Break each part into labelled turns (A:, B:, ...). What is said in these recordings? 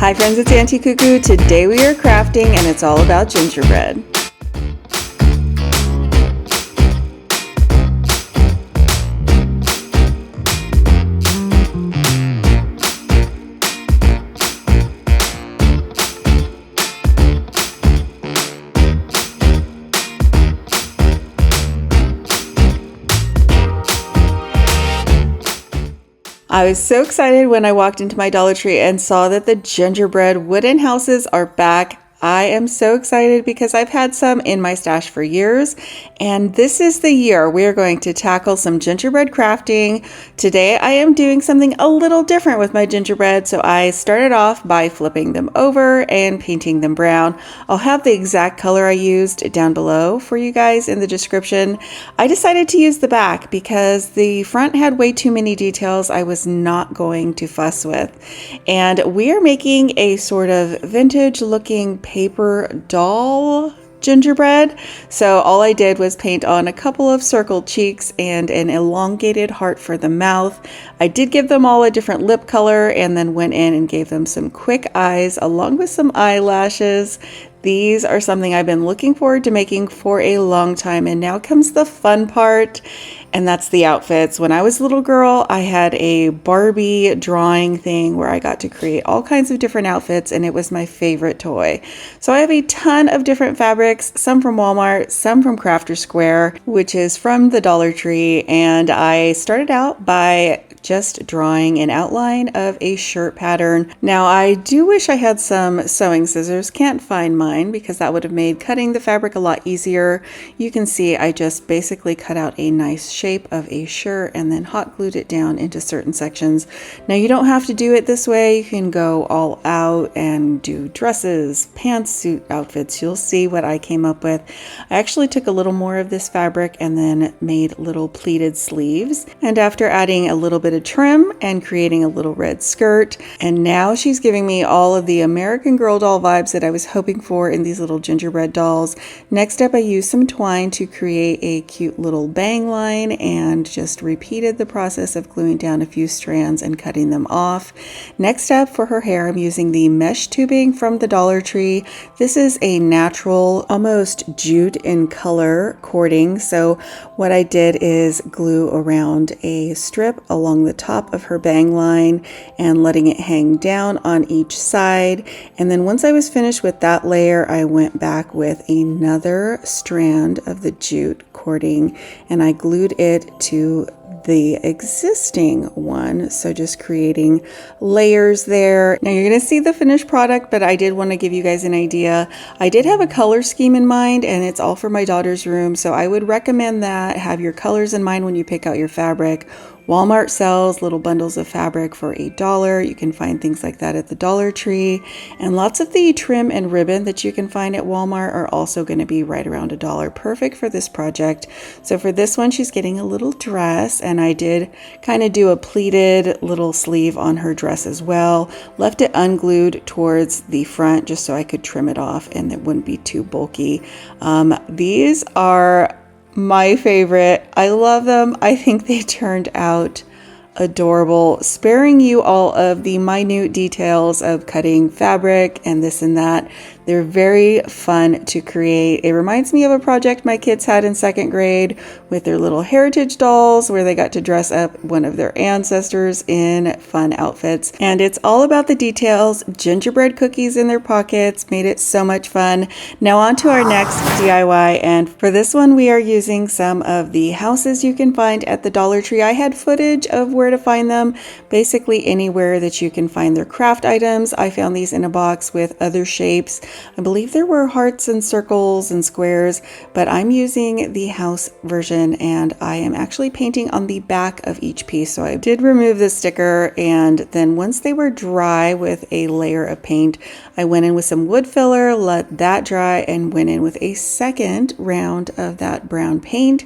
A: Hi friends, it's Auntie Cuckoo. Today we are crafting and it's all about gingerbread. I was so excited when I walked into my Dollar Tree and saw that the gingerbread wooden houses are back. I am so excited because I've had some in my stash for years, and this is the year we're going to tackle some gingerbread crafting. Today I am doing something a little different with my gingerbread, so I started off by flipping them over and painting them brown. I'll have the exact color I used down below for you guys in the description. I decided to use the back because the front had way too many details I was not going to fuss with. And we are making a sort of vintage looking paper doll gingerbread. So all I did was paint on a couple of circled cheeks and an elongated heart for the mouth. I did give them all a different lip color and then went in and gave them some quick eyes along with some eyelashes. These are something I've been looking forward to making for a long time, and now comes the fun part, and that's the outfits. When I was a little girl, I had a Barbie drawing thing where I got to create all kinds of different outfits, and it was my favorite toy. So I have a ton of different fabrics, some from Walmart, some from Crafter Square, which is from the Dollar Tree, and I started out by just drawing an outline of a shirt pattern. Now I do wish I had some sewing scissors, can't find mine because that would have made cutting the fabric a lot easier. You can see I just basically cut out a nice shape of a shirt and then hot glued it down into certain sections. Now you don't have to do it this way, you can go all out and do dresses, pantsuit outfits. You'll see what I came up with. I actually took a little more of this fabric and then made little pleated sleeves, and after adding a little bit of trim and creating a little red skirt, and now she's giving me all of the American Girl doll vibes that I was hoping for in these little gingerbread dolls. Next up, I used some twine to create a cute little bang line and just repeated the process of gluing down a few strands and cutting them off. Next up, for her hair, I'm using the mesh tubing from the Dollar Tree. This is a natural, almost jute in color cording. So what I did is glue around a strip along the top of her bang line and letting it hang down on each side. And then once I was finished with that layer, I went back with another strand of the jute cording and I glued it to the existing one, so just creating layers there. Now you're going to see the finished product, but I did want to give you guys an idea. I did have a color scheme in mind, and it's all for my daughter's room, so I would recommend that. Have your colors in mind when you pick out your fabric. Walmart sells little bundles of fabric for $1. You can find things like that at the Dollar Tree, and lots of the trim and ribbon that you can find at Walmart are also going to be right around $1. Perfect for this project. So for this one, she's getting a little dress, and I did kind of do a pleated little sleeve on her dress as well. Left it unglued towards the front just so I could trim it off and it wouldn't be too bulky. These are my favorite. I love them. I think they turned out adorable, sparing you all of the minute details of cutting fabric and this and that. They're very fun to create. It reminds me of a project my kids had in second grade with their little heritage dolls where they got to dress up one of their ancestors in fun outfits. And it's all about the details. Gingerbread cookies in their pockets made it so much fun. Now on to our next DIY, and for this one we are using some of the houses you can find at the Dollar Tree. I had footage of where to find them, basically anywhere that you can find their craft items. I found these in a box with other shapes. I believe there were hearts and circles and squares, but I'm using the house version and I am actually painting on the back of each piece. So I did remove the sticker, and then once they were dry with a layer of paint, I went in with some wood filler, let that dry, and went in with a second round of that brown paint.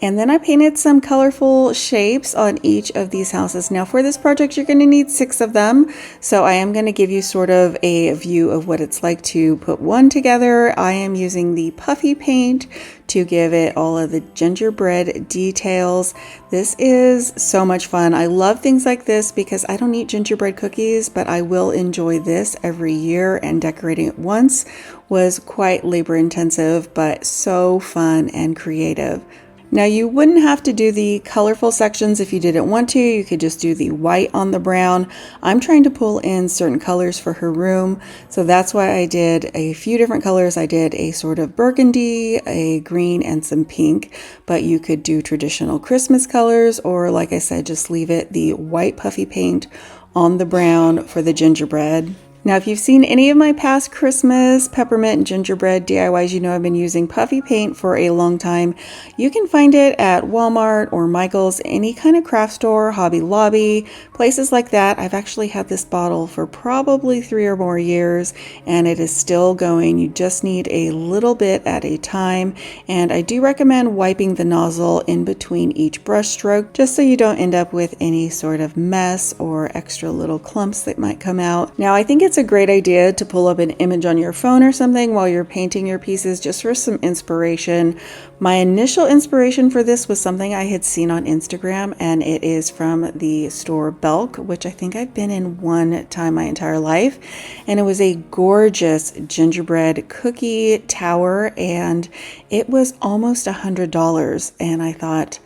A: And then I painted some colorful shapes on each of the these houses. Now for this project, you're going to need 6 of them. So I am going to give you sort of a view of what it's like to put one together. I am using the puffy paint to give it all of the gingerbread details. This is so much fun. I love things like this because I don't eat gingerbread cookies, but I will enjoy this every year, and decorating it once was quite labor intensive, but so fun and creative. Now you wouldn't have to do the colorful sections if you didn't want to. You could just do the white on the brown. I'm trying to pull in certain colors for her room, so that's why I did a few different colors. I did a sort of burgundy, a green, and some pink, but you could do traditional Christmas colors, or like I said, just leave it the white puffy paint on the brown for the gingerbread. Now, if you've seen any of my past Christmas peppermint and gingerbread DIYs, you know I've been using puffy paint for a long time. You can find it at Walmart or Michael's, any kind of craft store, Hobby Lobby, places like that. I've actually had this bottle for probably 3 or more years, and it is still going. You just need a little bit at a time, and I do recommend wiping the nozzle in between each brush stroke, just so you don't end up with any sort of mess or extra little clumps that might come out. Now, I think it's a great idea to pull up an image on your phone or something while you're painting your pieces, just for some inspiration. My initial inspiration for this was something I had seen on Instagram, and it is from the store Belk, which I think I've been in one time my entire life. And it was a gorgeous gingerbread cookie tower, and it was almost $100. And I thought,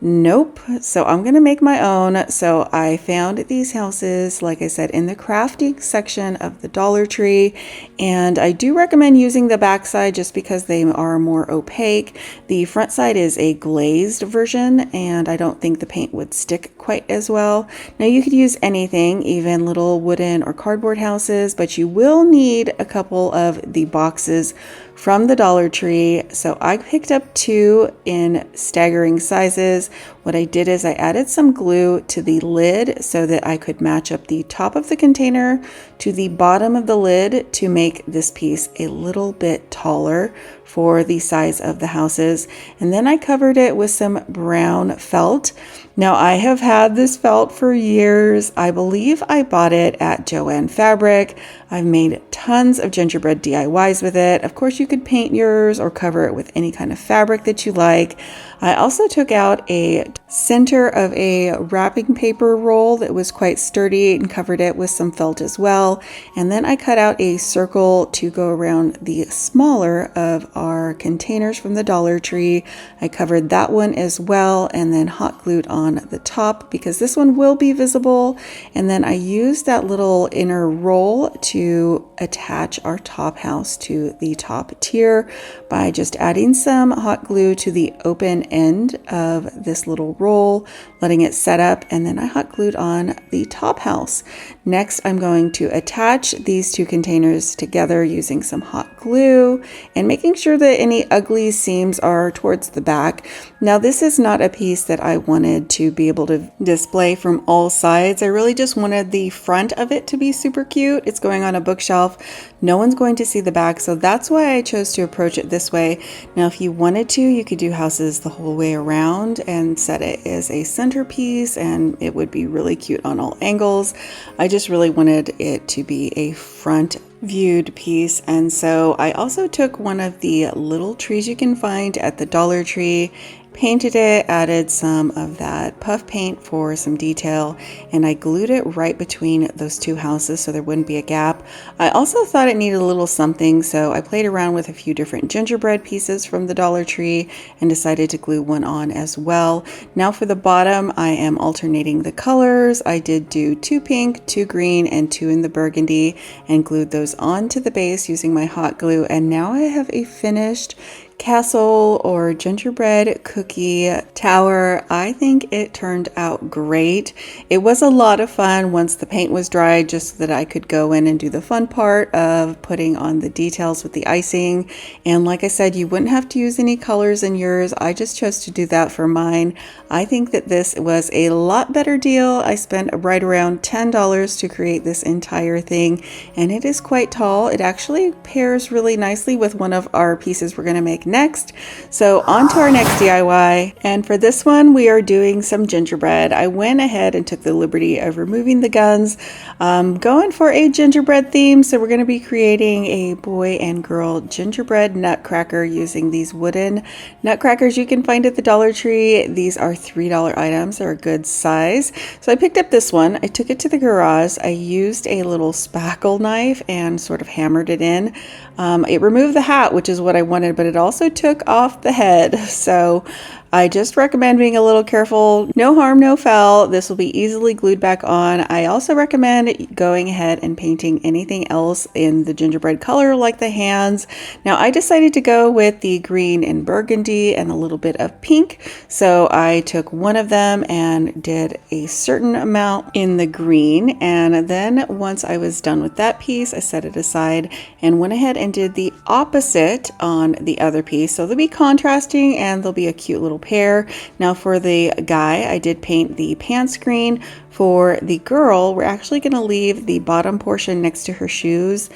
A: nope. So I'm going to make my own. So I found these houses, like I said, in the crafting section of the Dollar Tree. And I do recommend using the back side just because they are more opaque. The front side is a glazed version, and I don't think the paint would stick quite as well. Now you could use anything, even little wooden or cardboard houses, but you will need a couple of the boxes from the Dollar Tree. So I picked up 2 in staggering sizes. What I did is I added some glue to the lid so that I could match up the top of the container to the bottom of the lid to make this piece a little bit taller for the size of the houses. And then I covered it with some brown felt. Now I have had this felt for years. I believe I bought it at Joann Fabric. I've made tons of gingerbread DIYs with it. Of course, you could paint yours or cover it with any kind of fabric that you like. I also took out a center of a wrapping paper roll that was quite sturdy and covered it with some felt as well. And then I cut out a circle to go around the smaller of our containers from the Dollar Tree. I covered that one as well, and then hot glued on the top because this one will be visible. And then I used that little inner roll to attach our top house to the top tier by just adding some hot glue to the open end of this little roll, letting it set up, and then I hot glued on the top house. Next, I'm going to attach these 2 containers together using some hot glue and making sure that any ugly seams are towards the back. Now, this is not a piece that I wanted to be able to display from all sides. I really just wanted the front of it to be super cute. It's going on a bookshelf. No one's going to see the back, so that's why I chose to approach it this way. Now, if you wanted to, you could do houses the whole way around and set it as a centerpiece, and it would be really cute on all angles. I just really wanted it to be a front viewed piece, and so I also took one of the little trees you can find at the Dollar Tree, painted it, added some of that puff paint for some detail, and I glued it right between those 2 houses so there wouldn't be a gap. I also thought it needed a little something, so I played around with a few different gingerbread pieces from the Dollar Tree and decided to glue one on as well. Now for the bottom, I am alternating the colors. I did do 2 pink, 2 green, and 2 in the burgundy, and glued those onto the base using my hot glue, and now I have a finished castle or gingerbread cookie tower. I think it turned out great. It was a lot of fun once the paint was dry, just so that I could go in and do the fun part of putting on the details with the icing. And like I said, you wouldn't have to use any colors in yours. I just chose to do that for mine. I think that this was a lot better deal. I spent right around $10 to create this entire thing, and it is quite tall. It actually pairs really nicely with one of our pieces we're going to make next. So on to our next DIY, and for this one we are doing some gingerbread. I went ahead and took the liberty of removing the guns, going for a gingerbread theme. So we're going to be creating a boy and girl gingerbread nutcracker using these wooden nutcrackers you can find at the Dollar Tree. These are $3 items. They're a good size. So I picked up this one. I took it to the garage. I used a little spackle knife and sort of hammered it in. It removed the hat, which is what I wanted, but it also took off the head. So I just recommend being a little careful. No harm, no foul. This will be easily glued back on. I also recommend going ahead and painting anything else in the gingerbread color, like the hands. Now I decided to go with the green and burgundy and a little bit of pink. So I took one of them and did a certain amount in the green. And then once I was done with that piece, I set it aside and went ahead and did the opposite on the other piece. So they'll be contrasting and they'll be a cute little pair. Now for the guy, I did paint the pants green. For the girl, we're actually going to leave the bottom portion next to her shoes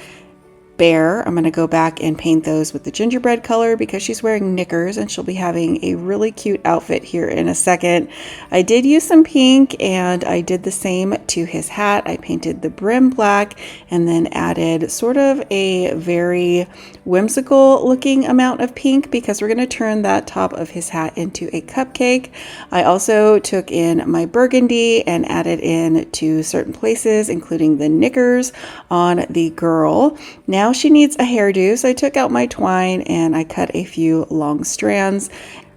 A: bare. I'm going to go back and paint those with the gingerbread color because she's wearing knickers and she'll be having a really cute outfit here in a second. I did use some pink and I did the same to his hat. I painted the brim black and then added sort of a very whimsical looking amount of pink because we're going to turn that top of his hat into a cupcake. I also took in my burgundy and added in to certain places, including the knickers on the girl. Now she needs a hairdo, so I took out my twine and I cut a few long strands,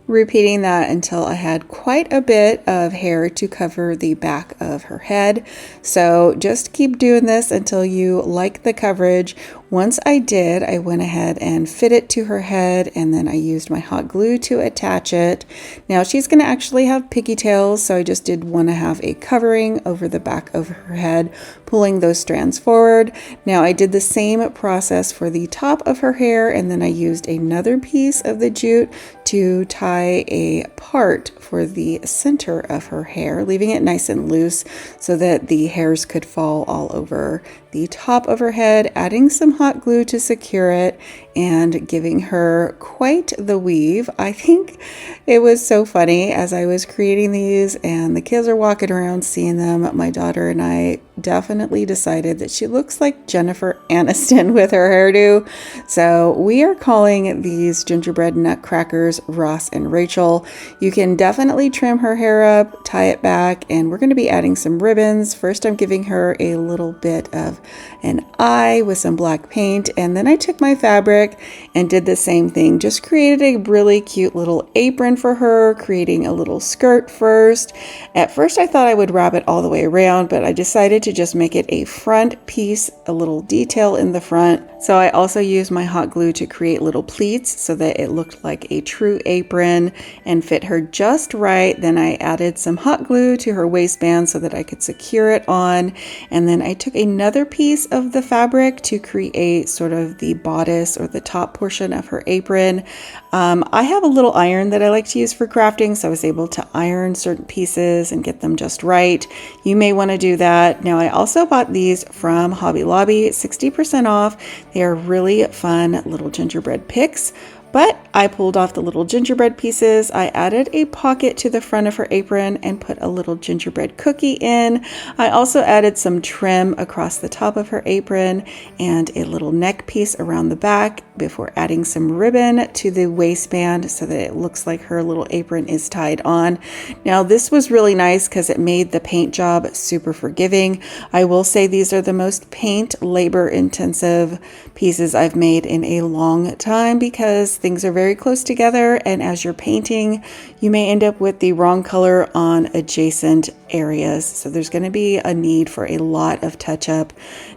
A: repeating that until I had quite a bit of hair to cover the back of her head. So just keep doing this until you like the coverage. Once I did, I went ahead and fit it to her head and then I used my hot glue to attach it. Now she's going to actually have pigtails, so I just did want to have a covering over the back of her head, pulling those strands forward. Now I did the same process for the top of her hair and then I used another piece of the jute to tie a part for the center of her hair, leaving it nice and loose so that the hairs could fall all over the top of her head, adding some hot glue to secure it and giving her quite the weave. I think it was so funny as I was creating these and the kids are walking around seeing them. My daughter and I definitely decided that she looks like Jennifer Aniston with her hairdo. So we are calling these gingerbread nutcrackers Ross and Rachel. You can definitely trim her hair up, tie it back, and we're going to be adding some ribbons. First, I'm giving her a little bit of an eye with some black paint, and then I took my fabric and did the same thing. Just created a really cute little apron for her, creating a little skirt first. At first, I thought I would wrap it all the way around, but I decided to just make it a front piece, a little detail in the front. So I also used my hot glue to create little pleats so that it looked like a true apron and fit her just right. Then I added some hot glue to her waistband so that I could secure it on. And then I took another piece of the fabric to create sort of the bodice or the top portion of her apron. I have a little iron that I like to use for crafting, so I was able to iron certain pieces and get them just right. You may want to do that. Now I also bought these from Hobby Lobby, 60% off. They are really fun little gingerbread picks. But I pulled off the little gingerbread pieces. I added a pocket to the front of her apron and put a little gingerbread cookie in. I also added some trim across the top of her apron and a little neck piece around the back before adding some ribbon to the waistband so that it looks like her little apron is tied on. Now this was really nice because it made the paint job super forgiving. I will say these are the most paint labor intensive pieces I've made in a long time because things are very close together, and as you're painting you may end up with the wrong color on adjacent areas, so there's going to be a need for a lot of touch up.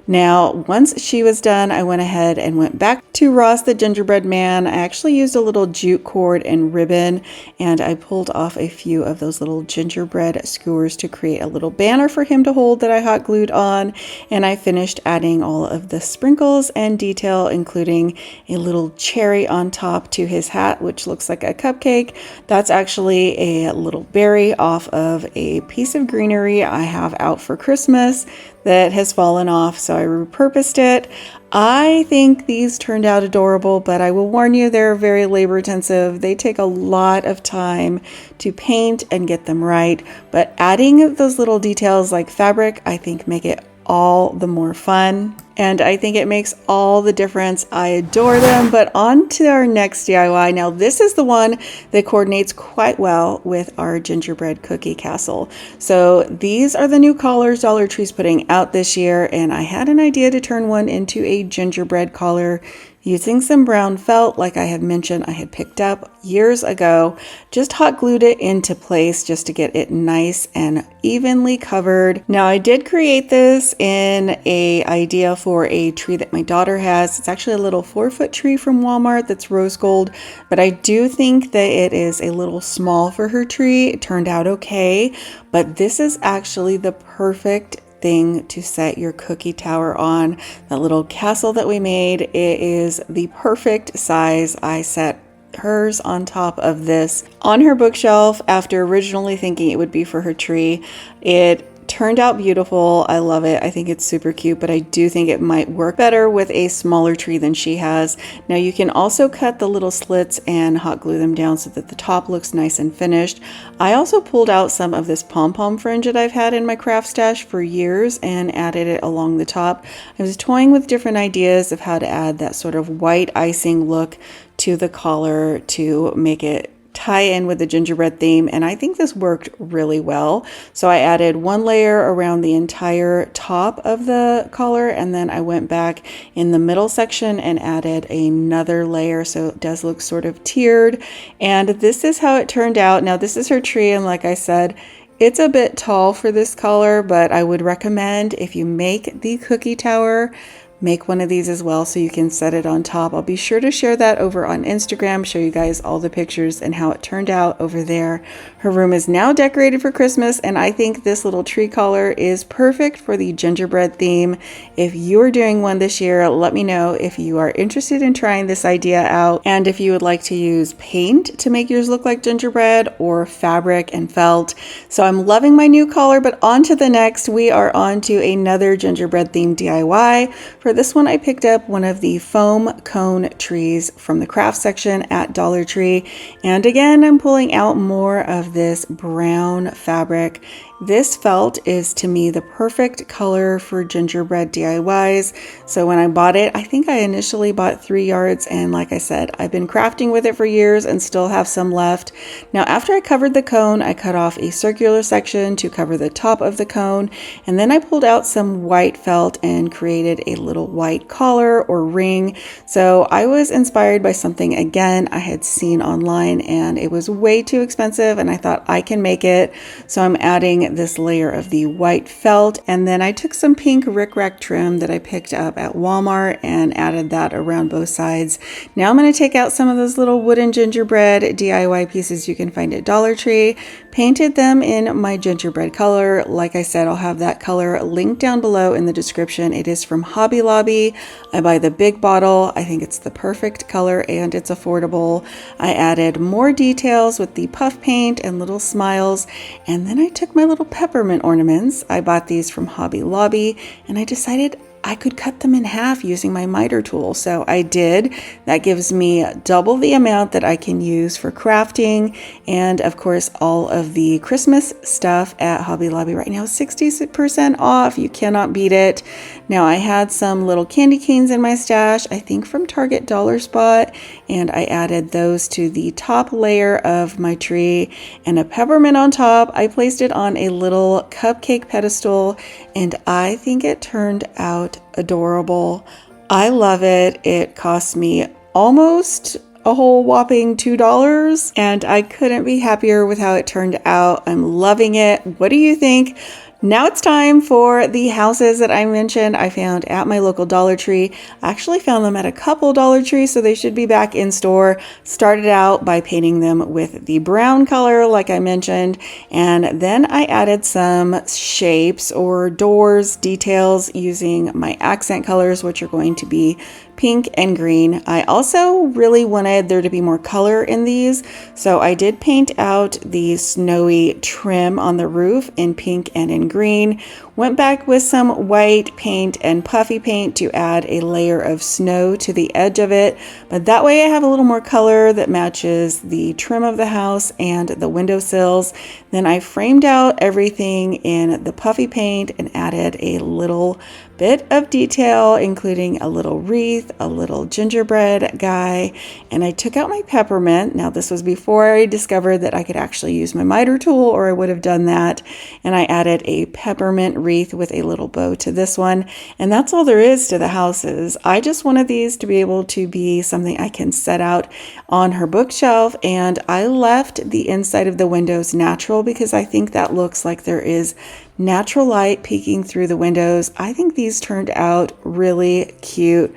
A: Now once she was done, I went ahead and went back to Ross the gingerbread man. I actually used a little jute cord and ribbon and I pulled off a few of those little gingerbread skewers to create a little banner for him to hold that I hot glued on, and I finished adding all of the sprinkles and detail, including a little cherry on top top to his hat, which looks like a cupcake. That's actually a little berry off of a piece of greenery I have out for Christmas that has fallen off, so I repurposed it. I think these turned out adorable, but I will warn you, they're very labor intensive. They take a lot of time to paint and get them right, but adding those little details like fabric, I think make it all the more fun. And I think it makes all the difference. I adore them. But on to our next DIY. Now this is the one that coordinates quite well with our gingerbread cookie castle. So these are the new collars Dollar Tree's putting out this year, and I had an idea to turn one into a gingerbread collar using some brown felt like I had mentioned I had picked up years ago. Just hot glued it into place just to get it nice and evenly covered. Now I did create this in a idea for a tree that my daughter has. It's actually a little 4-foot tree from Walmart that's rose gold, but I do think that it is a little small for her tree. It turned out okay, but this is actually the perfect thing to set your cookie tower on. The little castle that we made, it is the perfect size. I set hers on top of this on her bookshelf after originally thinking it would be for her tree. It turned out beautiful. I love it. I think it's super cute, but I do think it might work better with a smaller tree than she has. Now you can also cut the little slits and hot glue them down so that the top looks nice and finished. I also pulled out some of this pom-pom fringe that I've had in my craft stash for years and added it along the top. I was toying with different ideas of how to add that sort of white icing look to the collar to make it tie in with the gingerbread theme, and I think this worked really well. So I added one layer around the entire top of the collar, and then I went back in the middle section and added another layer so it does look sort of tiered. And this is how it turned out. Now this is her tree, and like I said, it's a bit tall for this color, but I would recommend if you make the cookie tower, make one of these as well so you can set it on top. I'll be sure to share that over on Instagram, show you guys all the pictures and how it turned out over there. Her room is now decorated for Christmas, and I think this little tree collar is perfect for the gingerbread theme. If you're doing one this year, let me know if you are interested in trying this idea out, and if you would like to use paint to make yours look like gingerbread or fabric and felt. So I'm loving my new collar, but on to the next. We are on to another gingerbread themed DIY. For this one, I picked up one of the foam cone trees from the craft section at Dollar Tree. And again, I'm pulling out more of this brown fabric. This felt is to me the perfect color for gingerbread DIYs. So when I bought it, I think I initially bought 3 yards, and like I said, I've been crafting with it for years and still have some left. Now after I covered the cone, I cut off a circular section to cover the top of the cone, and then I pulled out some white felt and created a little white collar or ring. So I was inspired by something again I had seen online, and it was way too expensive, and I thought I can make it. So I'm adding this layer of the white felt, and then I took some pink rickrack trim that I picked up at Walmart and added that around both sides. Now I'm going to take out some of those little wooden gingerbread DIY pieces you can find at Dollar Tree, painted them in my gingerbread color. Like I said, I'll have that color linked down below in the description. It is from Hobby Lobby. I buy the big bottle. I think it's the perfect color and it's affordable. I added more details with the puff paint and little smiles, and then I took my little peppermint ornaments. I bought these from Hobby Lobby, and I decided I could cut them in half using my miter tool. So I did. That gives me double the amount that I can use for crafting. And of course, all of the Christmas stuff at Hobby Lobby right now is 60% off. You cannot beat it. Now I had some little candy canes in my stash, I think from Target Dollar Spot, and I added those to the top layer of my tree, and a peppermint on top. I placed it on a little cupcake pedestal, and I think it turned out adorable. I love it. It cost me almost a whole whopping $2, and I couldn't be happier with how it turned out. I'm loving it. What do you think? Now it's time for the houses that I mentioned I found at my local Dollar Tree. I actually found them at a couple Dollar Trees, so they should be back in store. Started out by painting them with the brown color like I mentioned, and then I added some shapes or doors details using my accent colors, which are going to be pink and green. I also really wanted there to be more color in these, so I did paint out the snowy trim on the roof in pink and in green. Went back with some white paint and puffy paint to add a layer of snow to the edge of it, but that way I have a little more color that matches the trim of the house and the windowsills. Then I framed out everything in the puffy paint and added a little bit of detail, including a little wreath, a little gingerbread guy, and I took out my peppermint. Now this was before I discovered that I could actually use my miter tool, or I would have done that, and I added a peppermint wreath with a little bow to this one, and that's all there is to the houses. I just wanted these to be able to be something I can set out on her bookshelf, and I left the inside of the windows natural because I think that looks like there is natural light peeking through the windows. I think these turned out really cute.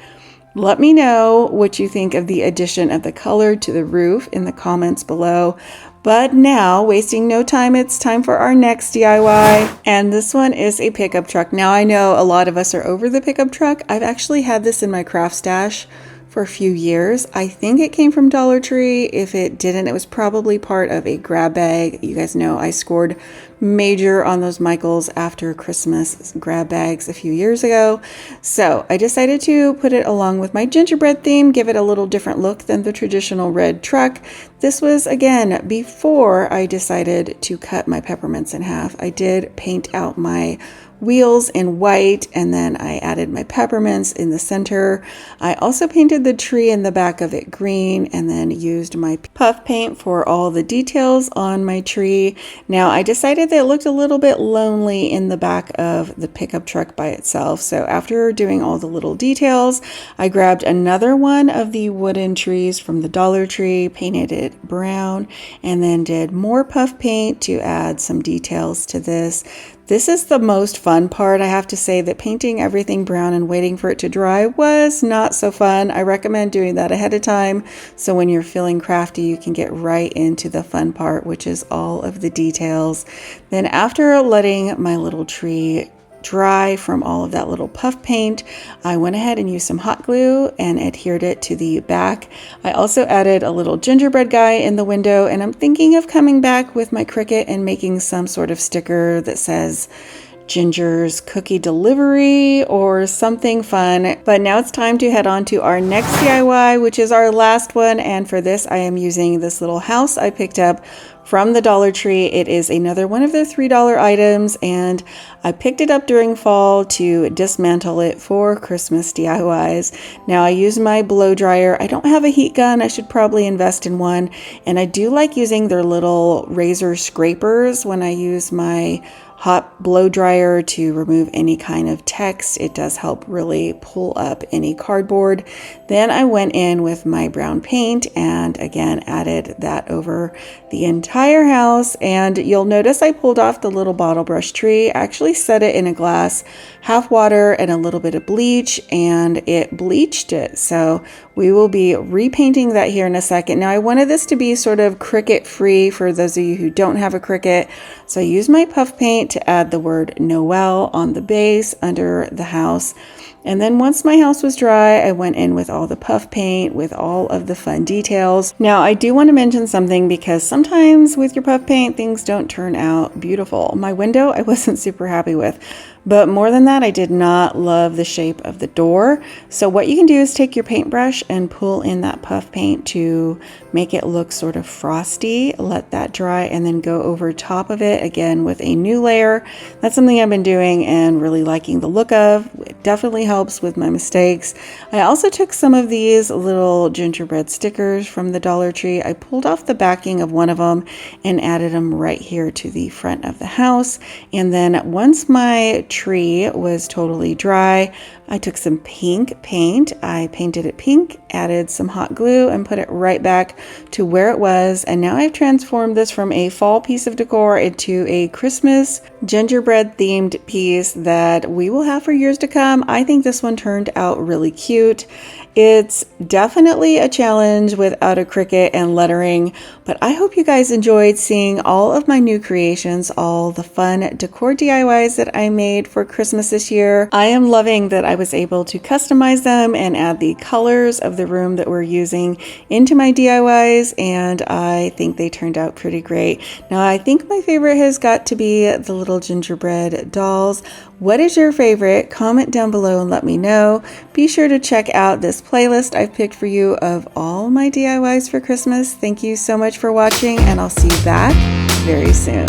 A: Let me know what you think of the addition of the color to the roof in the comments below. But now, wasting no time, it's time for our next DIY. And this one is a pickup truck. Now I know a lot of us are over the pickup truck. I've actually had this in my craft stash for a few years. I think it came from Dollar Tree. If it didn't, it was probably part of a grab bag. You guys know I scored major on those Michaels after Christmas grab bags a few years ago. So I decided to put it along with my gingerbread theme, give it a little different look than the traditional red truck. This was, again, before I decided to cut my peppermints in half. I did paint out my wheels in white, and then I added my peppermints in the center. I also painted the tree in the back of it green, and then used my puff paint for all the details on my tree. Now I decided that it looked a little bit lonely in the back of the pickup truck by itself, so after doing all the little details, I grabbed another one of the wooden trees from the Dollar Tree, painted it brown, and then did more puff paint to add some details to this. This is the most fun part. I have to say that painting everything brown and waiting for it to dry was not so fun. I recommend doing that ahead of time, so when you're feeling crafty, you can get right into the fun part, which is all of the details. Then after letting my little tree dry from all of that little puff paint, I went ahead and used some hot glue and adhered it to the back. I also added a little gingerbread guy in the window, and I'm thinking of coming back with my Cricut and making some sort of sticker that says Ginger's Cookie Delivery or something fun. But now it's time to head on to our next DIY, which is our last one, and for this I am using this little house I picked up from the Dollar Tree. It is another one of their $3 items, and I picked it up during fall to dismantle it for Christmas DIYs. Now I use my blow dryer. I don't have a heat gun. I should probably invest in one, and I do like using their little razor scrapers when I use my hot blow dryer to remove any kind of text. It does help really pull up any cardboard. Then I went in with my brown paint and again added that over the entire house, and you'll notice I pulled off the little bottle brush tree. I actually set it in a glass, half water and a little bit of bleach, and it bleached it. So we will be repainting that here in a second. Now I wanted this to be sort of Cricut free for those of you who don't have a Cricut. So I used my puff paint to add the word Noel on the base under the house. And then once my house was dry, I went in with all the puff paint with all of the fun details. Now I do want to mention something, because sometimes with your puff paint things don't turn out beautiful. My window I wasn't super happy with, but more than that, I did not love the shape of the door. So what you can do is take your paintbrush and pull in that puff paint to make it look sort of frosty. Let that dry and then go over top of it again with a new layer. That's something I've been doing and really liking the look of. It definitely helps with my mistakes. I also took some of these little gingerbread stickers from the Dollar Tree. I pulled off the backing of one of them and added them right here to the front of the house. And then once my tree was totally dry, I took some pink paint, I painted it pink, added some hot glue, and put it right back to where it was. And now I've transformed this from a fall piece of decor into a Christmas gingerbread themed piece that we will have for years to come. I think this one turned out really cute. It's definitely a challenge without a Cricut and lettering, but I hope you guys enjoyed seeing all of my new creations, all the fun decor DIYs that I made for Christmas this year. I am loving that I was able to customize them and add the colors of the room that we're using into my DIYs, and I think they turned out pretty great. Now, I think my favorite has got to be the little gingerbread dolls. What is your favorite? Comment down below and let me know. Be sure to check out this playlist I've picked for you of all my DIYs for Christmas. Thank you so much for watching, and I'll see you back very soon.